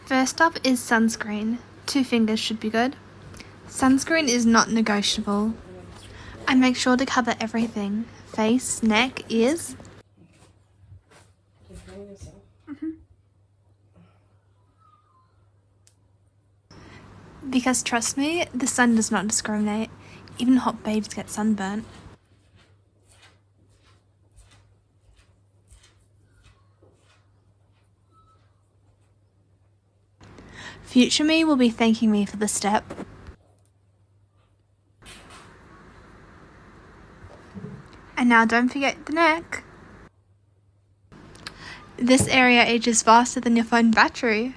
First up is sunscreen. 2 fingers should be good. Sunscreen is not negotiable. I make sure to cover everything. Face, neck, ears. Because trust me, the sun does not discriminate. Even hot babes get sunburnt. Future me will be thanking me for the step. And now don't forget the neck. This area ages faster than your phone battery.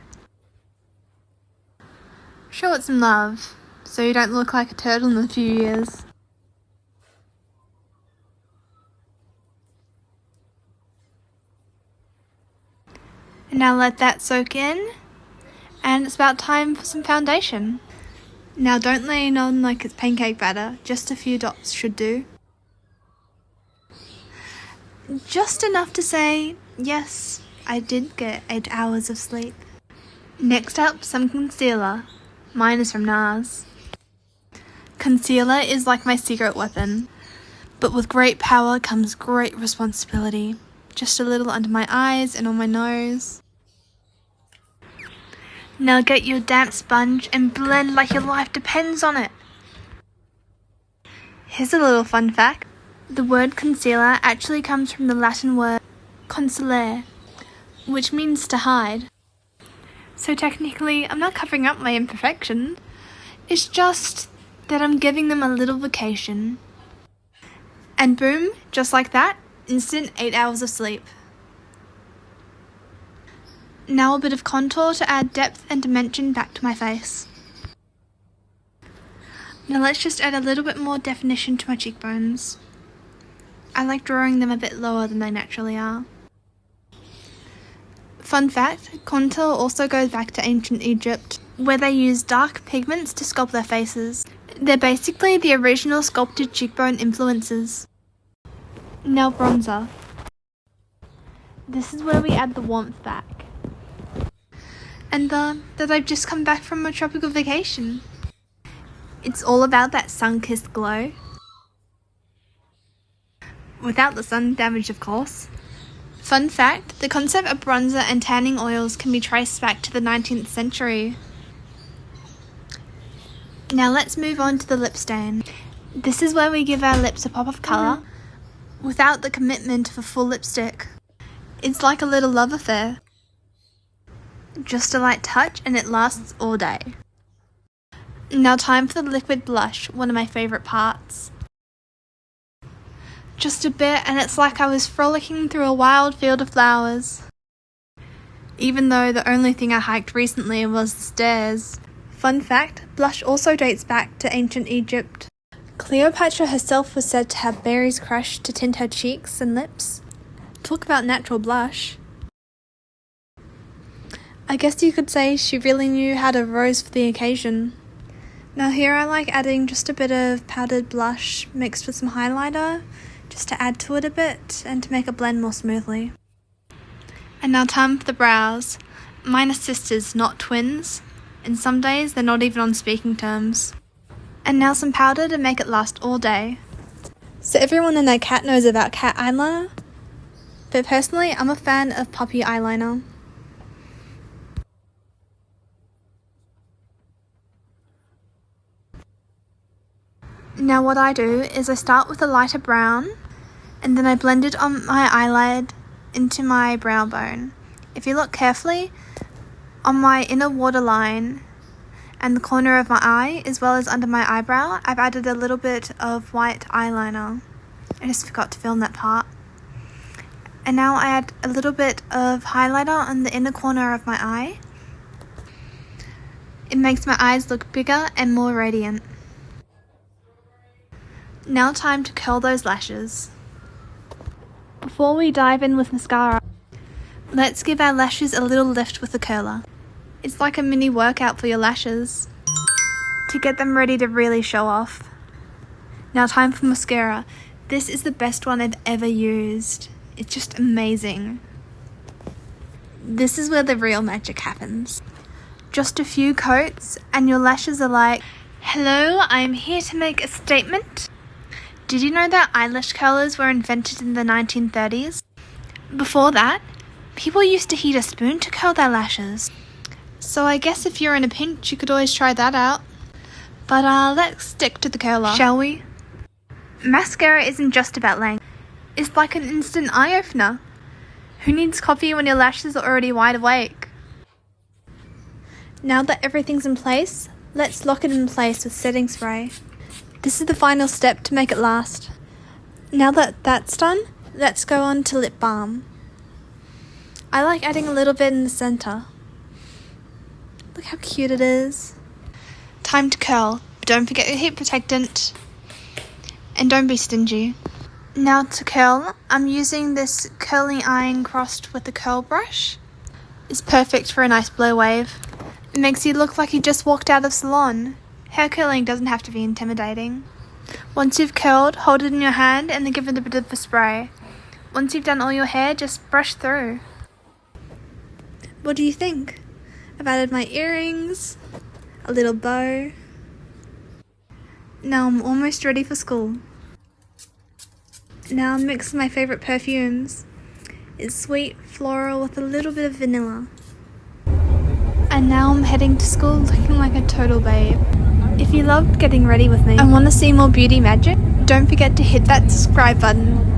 Show it some love, so you don't look like a turtle in a few years. And now let that soak in, and it's about time for some foundation. Now don't lay it on like it's pancake batter, just a few dots should do. Just enough to say, yes, I did get 8 hours of sleep. Next up, some concealer. Mine is from NARS. Concealer is like my secret weapon, but with great power comes great responsibility. Just a little under my eyes and on my nose. Now get your damp sponge and blend like your life depends on it. Here's a little fun fact. The word concealer actually comes from the Latin word concealere, which means to hide. So technically, I'm not covering up my imperfection. It's just that I'm giving them a little vacation. And boom, just like that, instant 8 hours of sleep. Now a bit of contour to add depth and dimension back to my face. Now let's just add a little bit more definition to my cheekbones. I like drawing them a bit lower than they naturally are. Fun fact, contour also goes back to ancient Egypt, where they used dark pigments to sculpt their faces. They're basically the original sculpted cheekbone influences. Now bronzer. This is where we add the warmth back. And that I've just come back from a tropical vacation. It's all about that sun-kissed glow. Without the sun damage, of course. Fun fact, the concept of bronzer and tanning oils can be traced back to the 19th century. Now let's move on to the lip stain. This is where we give our lips a pop of colour, without the commitment of a full lipstick. It's like a little love affair. Just a light touch and it lasts all day. Now time for the liquid blush, one of my favourite parts. Just a bit and it's like I was frolicking through a wild field of flowers. Even though the only thing I hiked recently was the stairs. Fun fact, blush also dates back to ancient Egypt. Cleopatra herself was said to have berries crushed to tint her cheeks and lips. Talk about natural blush. I guess you could say she really knew how to rose for the occasion. Now here I like adding just a bit of powdered blush mixed with some highlighter, just to add to it a bit and to make it blend more smoothly. And now time for the brows. Mine are sisters, not twins, and some days they're not even on speaking terms. And now some powder to make it last all day. So everyone and their cat knows about cat eyeliner, but personally I'm a fan of puppy eyeliner. Now what I do is I start with a lighter brown and then I blend it on my eyelid into my brow bone. If you look carefully, on my inner waterline and the corner of my eye as well as under my eyebrow, I've added a little bit of white eyeliner. I just forgot to film that part. And now I add a little bit of highlighter on the inner corner of my eye. It makes my eyes look bigger and more radiant. Now time to curl those lashes. Before we dive in with mascara, let's give our lashes a little lift with the curler. It's like a mini workout for your lashes, to get them ready to really show off. Now time for mascara. This is the best one I've ever used. It's just amazing. This is where the real magic happens. Just a few coats and your lashes are like, hello, I'm here to make a statement. Did you know that eyelash curlers were invented in the 1930s? Before that, people used to heat a spoon to curl their lashes. So I guess if you're in a pinch, you could always try that out. But let's stick to the curler, shall we? Mascara isn't just about length. It's like an instant eye-opener. Who needs coffee when your lashes are already wide awake? Now that everything's in place, let's lock it in place with setting spray. This is the final step to make it last. Now that that's done, let's go on to lip balm. I like adding a little bit in the center. Look how cute it is. Time to curl, but don't forget your heat protectant. And don't be stingy. Now to curl, I'm using this curling iron crossed with a curl brush. It's perfect for a nice blow wave. It makes you look like you just walked out of salon. Hair curling doesn't have to be intimidating. Once you've curled, hold it in your hand and then give it a bit of a spray. Once you've done all your hair, just brush through. What do you think? I've added my earrings, a little bow. Now I'm almost ready for school. Now I'm mixing my favourite perfumes. It's sweet, floral with a little bit of vanilla. And now I'm heading to school looking like a total babe. If you loved getting ready with me and want to see more beauty magic, don't forget to hit that subscribe button.